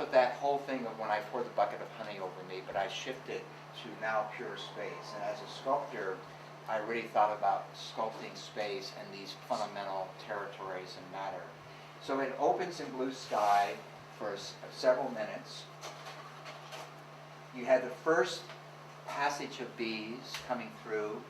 put that whole thing of when I poured the bucket of honey over me, but I shifted to now pure space. And as a sculptor, I really thought about sculpting space and these fundamental territories and matter. So it opens in blue sky for several minutes. You had the first passage of bees coming through,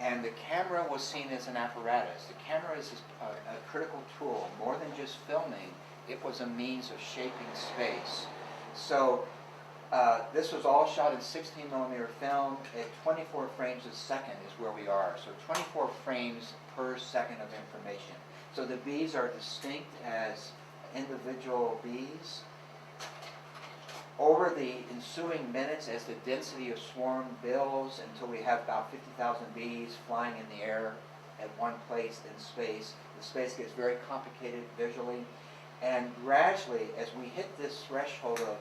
and the camera was seen as an apparatus. The camera is a critical tool. More than just filming, it was a means of shaping space. So this was all shot in 16mm film at 24 frames a second is where we are. So 24 frames per second of information. So the bees are distinct as individual bees. Over the ensuing minutes, as the density of swarm builds until we have about 50,000 bees flying in the air at one place in space, the space gets very complicated visually. And gradually, as we hit this threshold of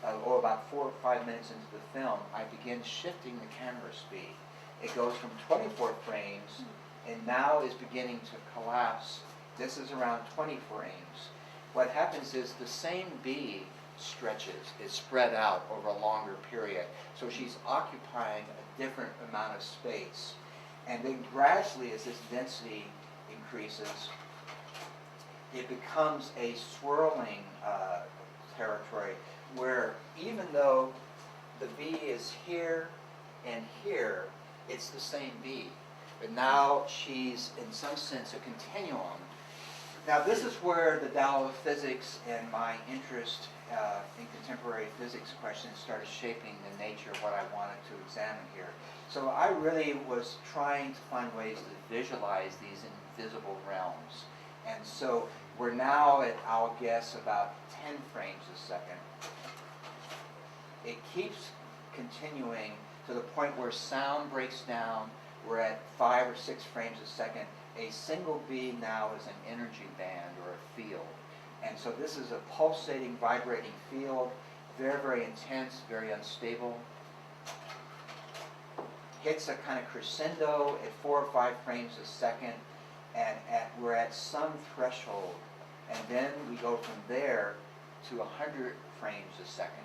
about 4 or 5 minutes into the film, I begin shifting the camera speed. It goes from 24 frames and now is beginning to collapse. This is around 20 frames. What happens is the same bee stretches, is spread out over a longer period. So she's occupying a different amount of space. And then gradually, as this density increases, it becomes a swirling territory where even though the bee is here and here, it's the same bee. But now she's, in some sense, a continuum. Now this is where the Tao of physics and my interest in contemporary physics questions started shaping the nature of what I wanted to examine here. So I really was trying to find ways to visualize these invisible realms. And so we're now at, I'll guess, about 10 frames a second. It keeps continuing to the point where sound breaks down. We're at 5 or 6 frames a second. A single bee now is an energy band or a field. And so this is a pulsating, vibrating field, very, very intense, very unstable. Hits a kind of crescendo at 4 or 5 frames a second, and we're at some threshold. And then we go from there to 100 frames a second.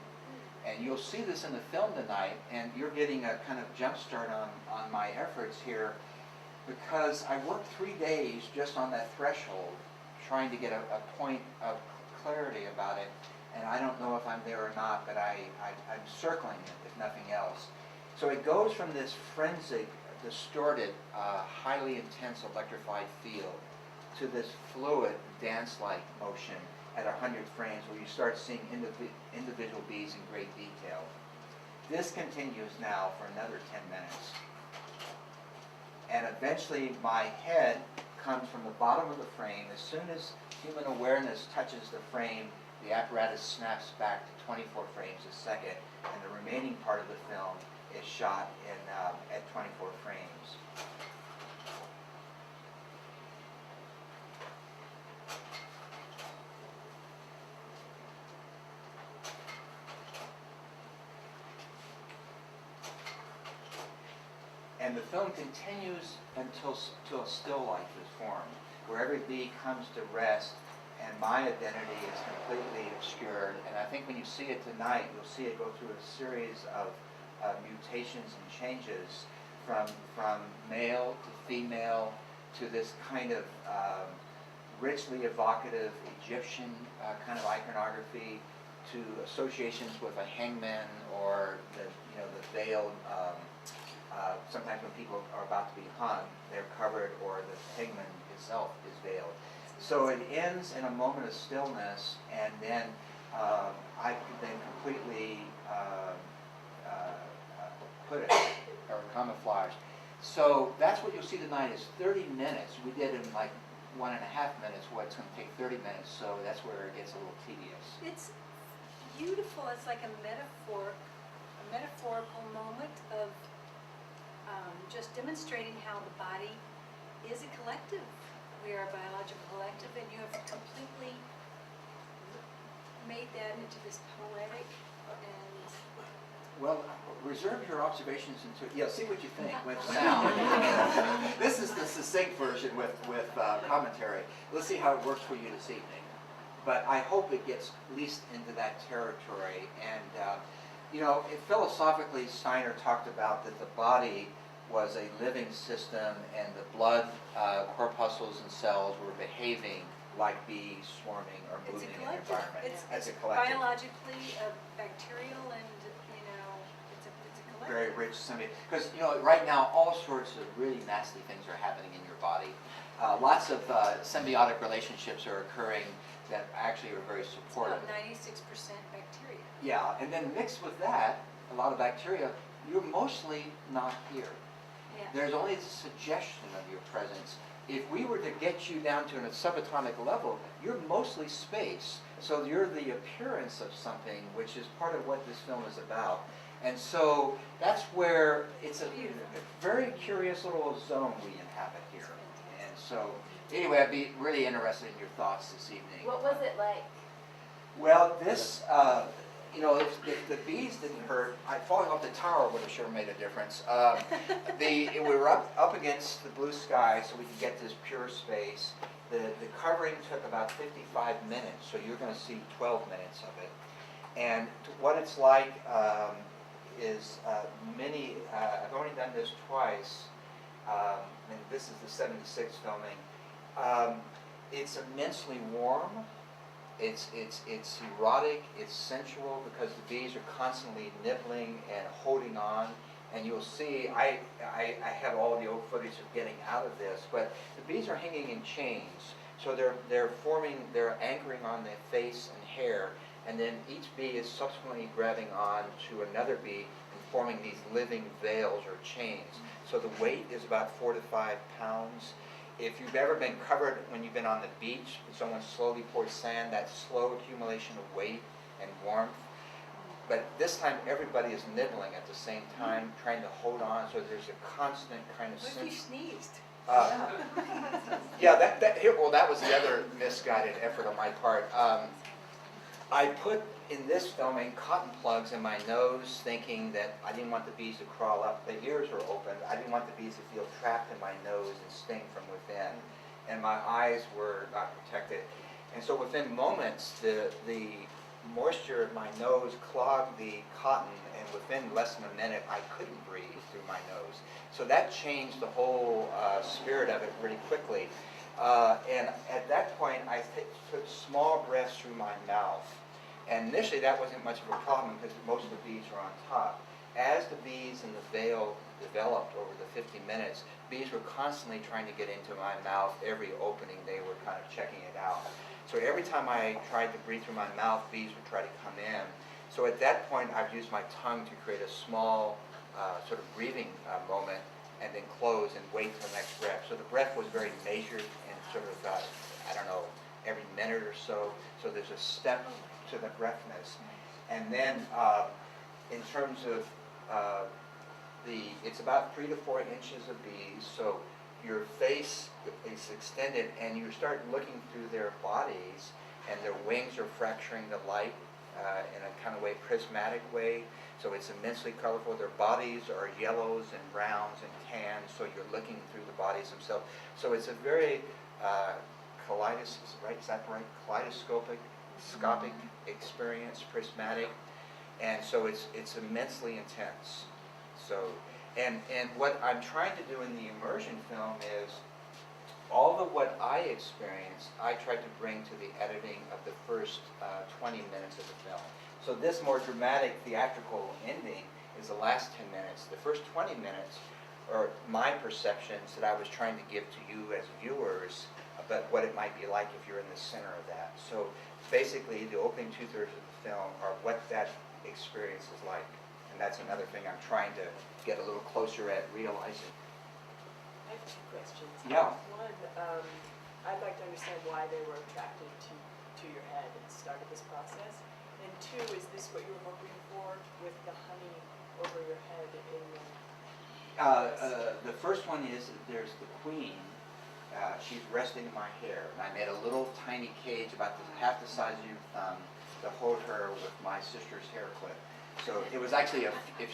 And you'll see this in the film tonight, and you're getting a kind of jump start on my efforts here, because I worked 3 days just on that threshold, trying to get a point of clarity about it. And I don't know if I'm there or not, but I'm circling it, if nothing else. So it goes from this frenzied, distorted, highly intense electrified field to this fluid, dance-like motion at 100 frames, where you start seeing individual bees in great detail. This continues now for another 10 minutes. And eventually my head comes from the bottom of the frame. As soon as human awareness touches the frame, the apparatus snaps back to 24 frames a second, and the remaining part of the film is shot at 24 frames. And the film continues until a still life is formed, where every bee comes to rest and my identity is completely obscured. And I think when you see it tonight, you'll see it go through a series of mutations and changes from male to female to this kind of richly evocative Egyptian kind of iconography, to associations with a hangman or the veiled. Sometimes when people are about to be hung, they're covered, or the hangman itself is veiled. So it ends in a moment of stillness, and then I then completely put it, or camouflage. So that's what you'll see tonight is 30 minutes. We did in like 1.5 minutes what it's going to take 30 minutes, so that's where it gets a little tedious. It's beautiful. It's like a metaphorical moment of just demonstrating how the body is a collective. We are a biological collective, and you have completely made that into this poetic and... Well, reserve your observations until, see what you think with sound. This is the succinct version with commentary. Let's see how it works for you this evening. but I hope it gets at least into that territory. And you know, philosophically, Steiner talked about that the body was a living system, and the blood corpuscles and cells were behaving like bees swarming or It's a moving in the collective. environment. It's As a collective. biologically bacterial, and you know, it's a collective. Very rich symbiote. Because you know, right now, all sorts of really nasty things are happening in your body. Lots of symbiotic relationships are occurring that actually are very It's supportive. about 96% bacteria. Yeah, and then mixed with that, a lot of bacteria, you're mostly not here. Yeah. There's only a suggestion of your presence. If we were to get you down to a subatomic level, you're mostly space. So you're the appearance of something, which is part of what this film is about. And so that's where it's a very curious little zone we inhabit here. And so, anyway, I'd be really interested in your thoughts this evening. What was it like? Well, this, you know, if the bees didn't hurt, falling off the tower would have sure made a difference. We were up against the blue sky, so we could get this pure space. The covering took about 55 minutes, so you're going to see 12 minutes of it. And what it's like is I've only done this twice, and this is the 76 filming. It's immensely warm. It's erotic, it's sensual, because the bees are constantly nibbling and holding on. And you'll see, I have all the old footage of getting out of this, but the bees are hanging in chains. So they're anchoring on their face and hair, and then each bee is subsequently grabbing on to another bee and forming these living veils or chains. So the weight is about 4 to 5 pounds. If you've ever been covered when you've been on the beach, and someone slowly pours sand, that slow accumulation of weight and warmth. But this time everybody is nibbling at the same time, trying to hold on, so there's a constant kind of What if you sneezed? yeah, that was the other misguided effort on my part. I put in this filming cotton plugs in my nose, thinking that I didn't want the bees to crawl up. The ears were open. I didn't want the bees to feel trapped in my nose and sting from within. And my eyes were not protected. And so within moments, the moisture of my nose clogged the cotton, and within less than a minute, I couldn't breathe through my nose. So that changed the whole spirit of it really quickly. And at that point, I took small breaths through my mouth. And initially, that wasn't much of a problem because most of the bees are on top. As the bees in the veil developed over the 50 minutes, bees were constantly trying to get into my mouth. Every opening, they were kind of checking it out. So every time I tried to breathe through my mouth, bees would try to come in. So at that point, I've used my tongue to create a small sort of breathing moment, and then close and wait for the next breath. So the breath was very measured and sort of, I don't know, every minute or so. So there's a step to the breathness. And then in terms of it's about 3 to 4 inches of bees. So your face is extended, and you start looking through their bodies, and their wings are fracturing the light in a kind of way, prismatic way. So it's immensely colorful. Their bodies are yellows and browns and tans, so you're looking through the bodies themselves. So it's a very kaleidoscopic experience, prismatic, and so it's immensely intense. So, and what I'm trying to do in the immersion film is all of what I experienced, I tried to bring to the editing of the first 20 minutes of the film. So this more dramatic theatrical ending is the last 10 minutes. The first 20 minutes are my perceptions that I was trying to give to you as viewers about what it might be like if you're in the center of that. So basically, the opening 2/3 of the film are what that experience is like. And that's another thing I'm trying to get a little closer at realizing. I have 2 questions. Yeah. One, I'd like to understand why they were attracted to your head and started this process. And 2, is this what you were hoping for with the honey over your head in the... The first one is there's the queen. She's resting in my hair, and I made a little tiny cage about half the size of your thumb to hold her with my sister's hair clip. So it was actually if